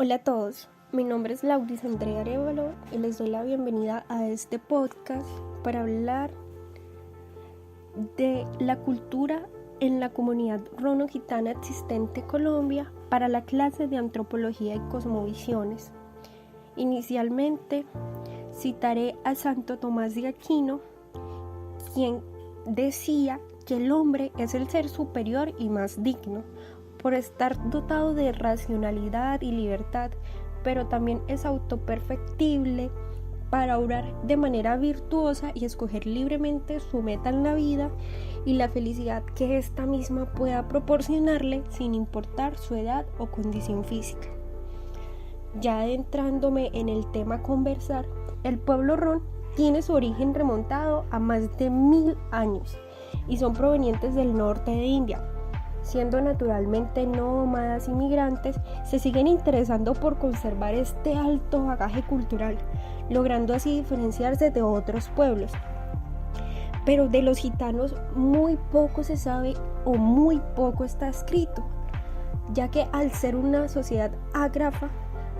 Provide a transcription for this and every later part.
Hola a todos, mi nombre es Laudis Andrea Arevalo y les doy la bienvenida a este podcast para hablar de la cultura en la comunidad rono-gitana existente en Colombia para la clase de Antropología y Cosmovisiones. Inicialmente citaré a Santo Tomás de Aquino, quien decía que el hombre es el ser superior y más digno, por estar dotado de racionalidad y libertad, pero también es autoperfectible para obrar de manera virtuosa y escoger libremente su meta en la vida y la felicidad que ésta misma pueda proporcionarle sin importar su edad o condición física. Ya adentrándome en el tema a conversar, el pueblo ron tiene su origen remontado a más de 1000 años y son provenientes del norte de India. Siendo naturalmente nómadas y migrantes, se siguen interesando por conservar este alto bagaje cultural, logrando así diferenciarse de otros pueblos. Pero de los gitanos muy poco se sabe o muy poco está escrito, ya que al ser una sociedad ágrafa,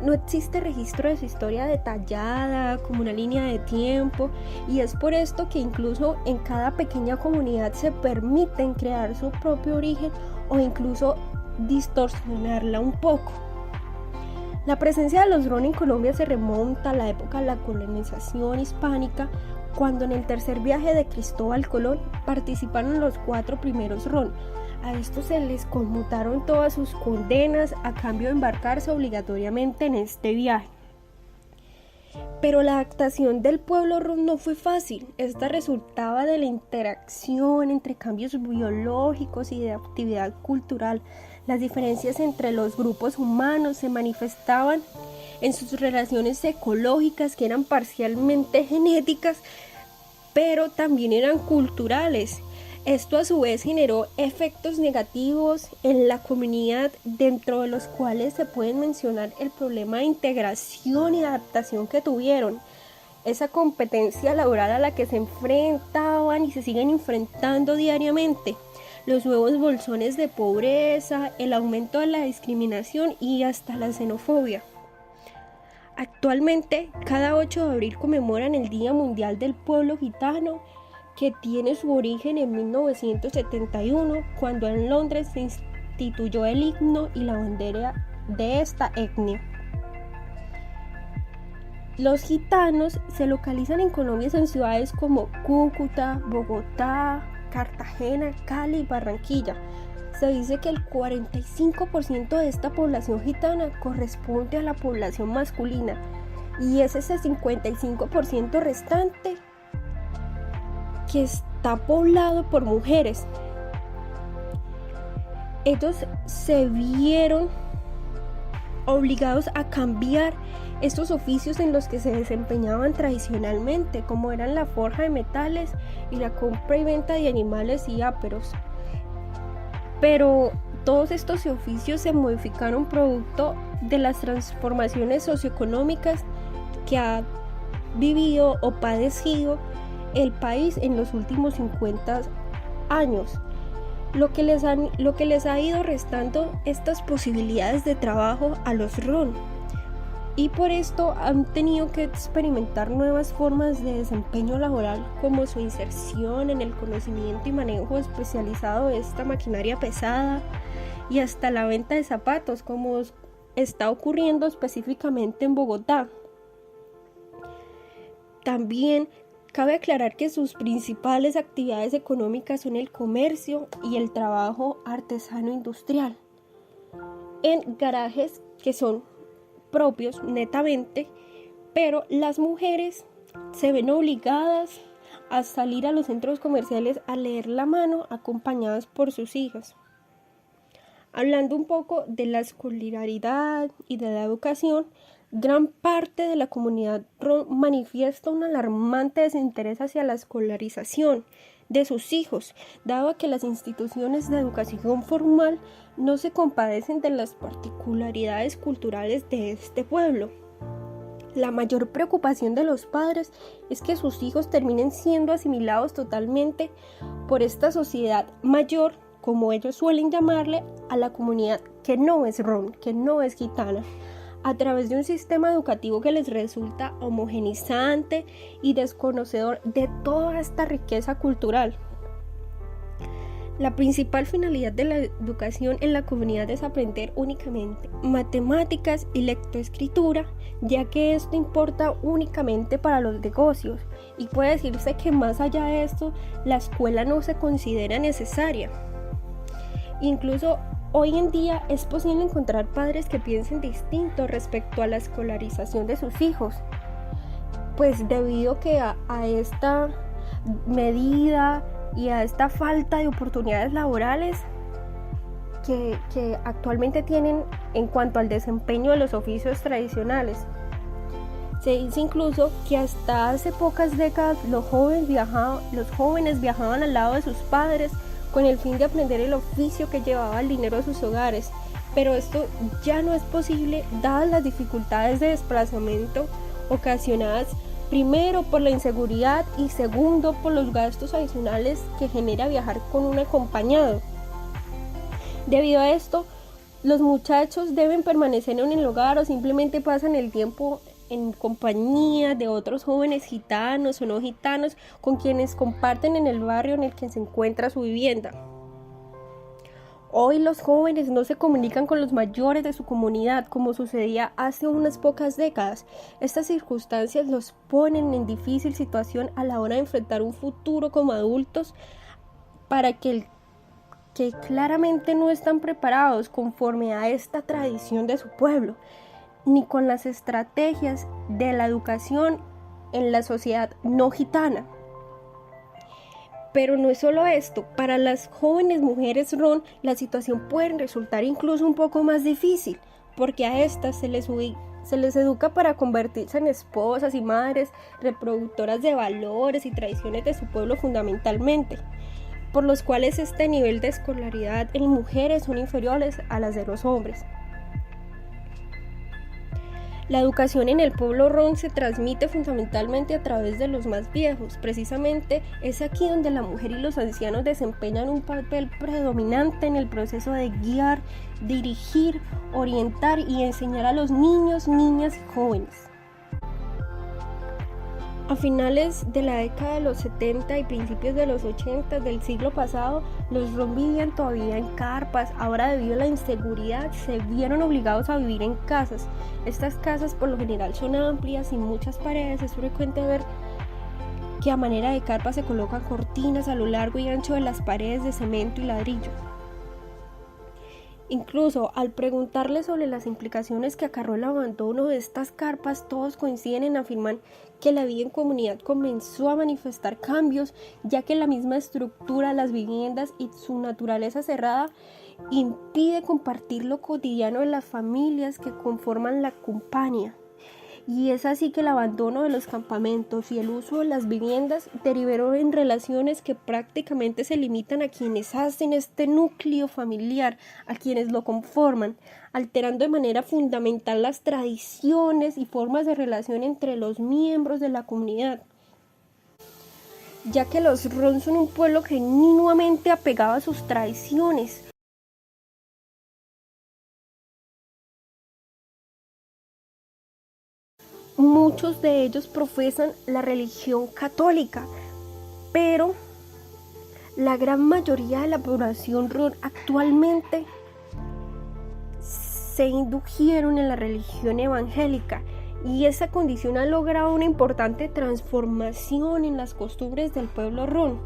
no existe registro de su historia detallada, como una línea de tiempo, y es por esto que incluso en cada pequeña comunidad se permiten crear su propio origen o incluso distorsionarla un poco. La presencia de los ron en Colombia se remonta a la época de la colonización hispánica, cuando en el tercer viaje de Cristóbal Colón participaron los 4 primeros ron. A estos se les conmutaron todas sus condenas a cambio de embarcarse obligatoriamente en este viaje. Pero la adaptación del pueblo ron no fue fácil. Esta resultaba de la interacción entre cambios biológicos y de actividad cultural. Las diferencias entre los grupos humanos se manifestaban en sus relaciones ecológicas, que eran parcialmente genéticas, pero también eran culturales. Esto a su vez generó efectos negativos en la comunidad, dentro de los cuales se pueden mencionar el problema de integración y adaptación que tuvieron, esa competencia laboral a la que se enfrentaban y se siguen enfrentando diariamente, los nuevos bolsones de pobreza, el aumento de la discriminación y hasta la xenofobia. Actualmente, cada 8 de abril conmemoran el Día Mundial del Pueblo Gitano, que tiene su origen en 1971, cuando en Londres se instituyó el himno y la bandera de esta etnia. Los gitanos se localizan en Colombia en ciudades como Cúcuta, Bogotá, Cartagena, Cali y Barranquilla. Se dice que el 45% de esta población gitana corresponde a la población masculina y es ese 55% restante que está poblado por mujeres. Ellos se vieron obligados a cambiar estos oficios en los que se desempeñaban tradicionalmente, como eran la forja de metales y la compra y venta de animales y áperos. Pero todos estos oficios se modificaron producto de las transformaciones socioeconómicas que ha vivido o padecido el país en los últimos 50 años, lo que les ha ido restando estas posibilidades de trabajo a los ron, y por esto han tenido que experimentar nuevas formas de desempeño laboral, como su inserción en el conocimiento y manejo especializado de esta maquinaria pesada y hasta la venta de zapatos, como está ocurriendo específicamente en Bogotá. También cabe aclarar que sus principales actividades económicas son el comercio y el trabajo artesano industrial, en garajes que son propios netamente, pero las mujeres se ven obligadas a salir a los centros comerciales a leer la mano acompañadas por sus hijas. Hablando un poco de la escolaridad y de la educación, gran parte de la comunidad ron manifiesta un alarmante desinterés hacia la escolarización de sus hijos, dado que las instituciones de educación formal no se compadecen de las particularidades culturales de este pueblo. La mayor preocupación de los padres es que sus hijos terminen siendo asimilados totalmente por esta sociedad mayor, como ellos suelen llamarle a la comunidad que no es ron, que no es gitana, a través de un sistema educativo que les resulta homogeneizante y desconocedor de toda esta riqueza cultural. La principal finalidad de la educación en la comunidad es aprender únicamente matemáticas y lectoescritura, ya que esto importa únicamente para los negocios, y puede decirse que más allá de esto, la escuela no se considera necesaria. Incluso hoy en día es posible encontrar padres que piensen distinto respecto a la escolarización de sus hijos, pues debido que a esta medida y a esta falta de oportunidades laborales que actualmente tienen en cuanto al desempeño de los oficios tradicionales. Se dice incluso que hasta hace pocas décadas los jóvenes viajaban al lado de sus padres con el fin de aprender el oficio que llevaba el dinero a sus hogares, pero esto ya no es posible dadas las dificultades de desplazamiento ocasionadas primero por la inseguridad y segundo por los gastos adicionales que genera viajar con un acompañado. Debido a esto, los muchachos deben permanecer en el hogar o simplemente pasan el tiempo en compañía de otros jóvenes gitanos o no gitanos con quienes comparten en el barrio en el que se encuentra su vivienda. Hoy los jóvenes no se comunican con los mayores de su comunidad como sucedía hace unas pocas décadas. Estas circunstancias los ponen en difícil situación a la hora de enfrentar un futuro como adultos para que claramente no están preparados conforme a esta tradición de su pueblo, ni con las estrategias de la educación en la sociedad no gitana. Pero no es solo esto, para las jóvenes mujeres ron la situación puede resultar incluso un poco más difícil, porque a estas se les educa para convertirse en esposas y madres reproductoras de valores y tradiciones de su pueblo fundamentalmente, por los cuales este nivel de escolaridad en mujeres son inferiores a las de los hombres. La educación en el pueblo ron se transmite fundamentalmente a través de los más viejos. Precisamente es aquí donde la mujer y los ancianos desempeñan un papel predominante en el proceso de guiar, dirigir, orientar y enseñar a los niños, niñas y jóvenes. A finales de la década de los 70 y principios de los 80 del siglo pasado, los ron vivían todavía en carpas. Ahora, debido a la inseguridad, se vieron obligados a vivir en casas. Estas casas por lo general son amplias y muchas paredes. Es frecuente ver que a manera de carpa se colocan cortinas a lo largo y ancho de las paredes de cemento y ladrillo. Incluso al preguntarles sobre las implicaciones que acarreó el abandono de estas carpas, todos coinciden en afirmar que la vida en comunidad comenzó a manifestar cambios, ya que la misma estructura de las viviendas y su naturaleza cerrada impide compartir lo cotidiano de las familias que conforman la compañía. Y es así que el abandono de los campamentos y el uso de las viviendas derivó en relaciones que prácticamente se limitan a quienes hacen este núcleo familiar, a quienes lo conforman, alterando de manera fundamental las tradiciones y formas de relación entre los miembros de la comunidad. Ya que los ron son un pueblo genuinamente apegado a sus tradiciones. Muchos de ellos profesan la religión católica, pero la gran mayoría de la población ron actualmente se indujeron en la religión evangélica, y esa condición ha logrado una importante transformación en las costumbres del pueblo ron,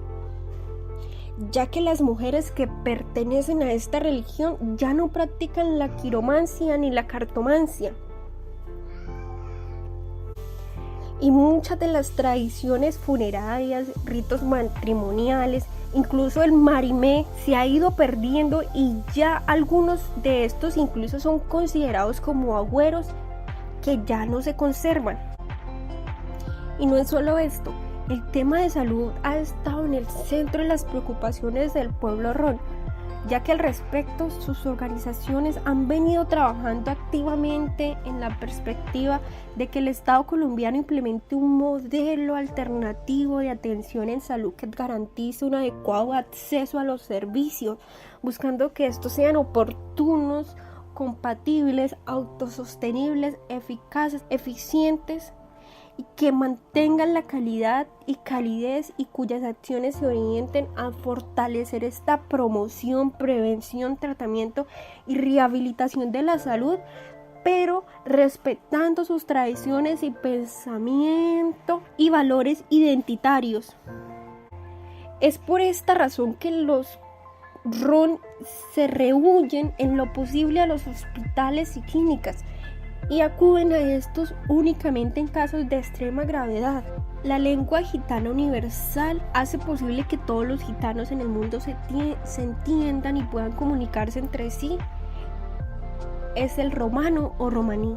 ya que las mujeres que pertenecen a esta religión ya no practican la quiromancia ni la cartomancia. Y muchas de las tradiciones funerarias, ritos matrimoniales, incluso el marimé se ha ido perdiendo, y ya algunos de estos incluso son considerados como agüeros que ya no se conservan. Y no es solo esto, el tema de salud ha estado en el centro de las preocupaciones del pueblo ron, ya que al respecto sus organizaciones han venido trabajando activamente en la perspectiva de que el Estado colombiano implemente un modelo alternativo de atención en salud que garantice un adecuado acceso a los servicios, buscando que estos sean oportunos, compatibles, autosostenibles, eficaces, eficientes y que mantengan la calidad y calidez y cuyas acciones se orienten a fortalecer esta promoción, prevención, tratamiento y rehabilitación de la salud, pero respetando sus tradiciones y pensamiento y valores identitarios. Es por esta razón que los RON se rehuyen en lo posible a los hospitales y clínicas y acuden a estos únicamente en casos de extrema gravedad. La lengua gitana universal hace posible que todos los gitanos en el mundo se entiendan y puedan comunicarse entre sí. Es el romano o romaní.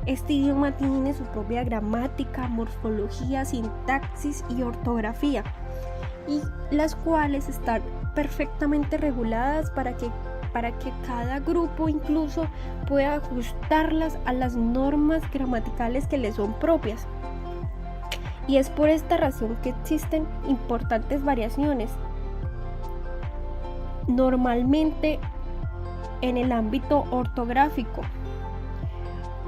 Este idioma tiene su propia gramática, morfología, sintaxis y ortografía, y las cuales están perfectamente reguladas para que cada grupo incluso pueda ajustarlas a las normas gramaticales que le son propias. Y es por esta razón que existen importantes variaciones, normalmente en el ámbito ortográfico,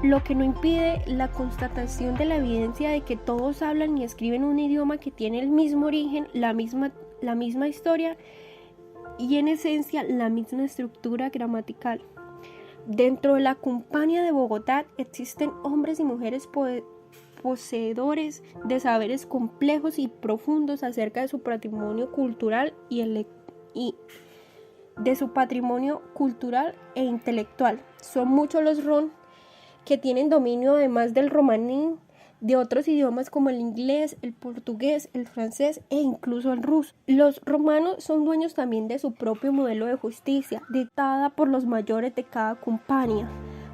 lo que no impide la constatación de la evidencia de que todos hablan y escriben un idioma que tiene el mismo origen, la misma historia y en esencia la misma estructura gramatical. Dentro de la Campania de Bogotá existen hombres y mujeres poseedores de saberes complejos y profundos acerca de su patrimonio cultural e intelectual. Son muchos los RON que tienen dominio además del romaní, de otros idiomas como el inglés, el portugués, el francés e incluso el ruso. Los romanos son dueños también de su propio modelo de justicia, dictada por los mayores de cada Campania,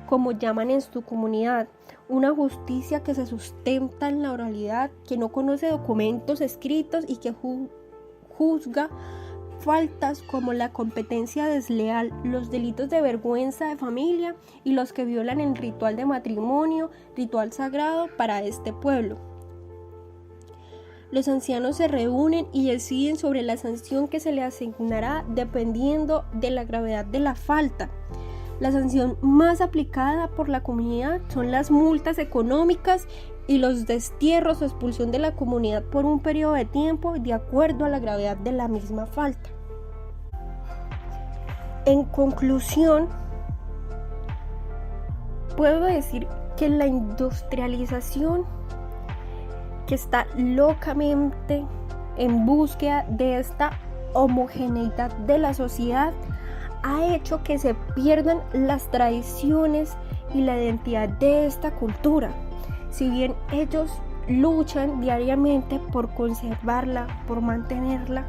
como llaman en su comunidad, una justicia que se sustenta en la oralidad, que no conoce documentos escritos y que juzga faltas como la competencia desleal, los delitos de vergüenza de familia y los que violan el ritual de matrimonio, ritual sagrado para este pueblo. Los ancianos se reúnen y deciden sobre la sanción que se le asignará dependiendo de la gravedad de la falta. La sanción más aplicada por la comunidad son las multas económicas y los destierros o expulsión de la comunidad por un periodo de tiempo de acuerdo a la gravedad de la misma falta. En conclusión, puedo decir que la industrialización, que está locamente en búsqueda de esta homogeneidad de la sociedad, ha hecho que se pierdan las tradiciones y la identidad de esta cultura. Si bien ellos luchan diariamente por conservarla, por mantenerla,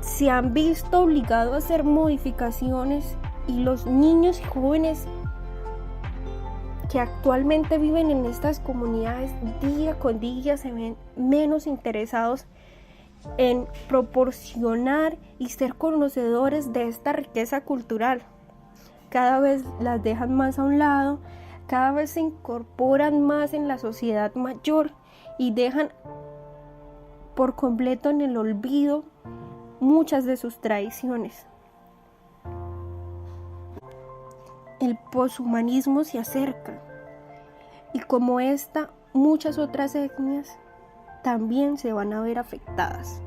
se han visto obligados a hacer modificaciones y los niños y jóvenes que actualmente viven en estas comunidades día con día se ven menos interesados en proporcionar y ser conocedores de esta riqueza cultural. Cada vez las dejan más a un lado, cada vez se incorporan más en la sociedad mayor y dejan por completo en el olvido muchas de sus tradiciones. El poshumanismo se acerca y como esta, muchas otras etnias también se van a ver afectadas.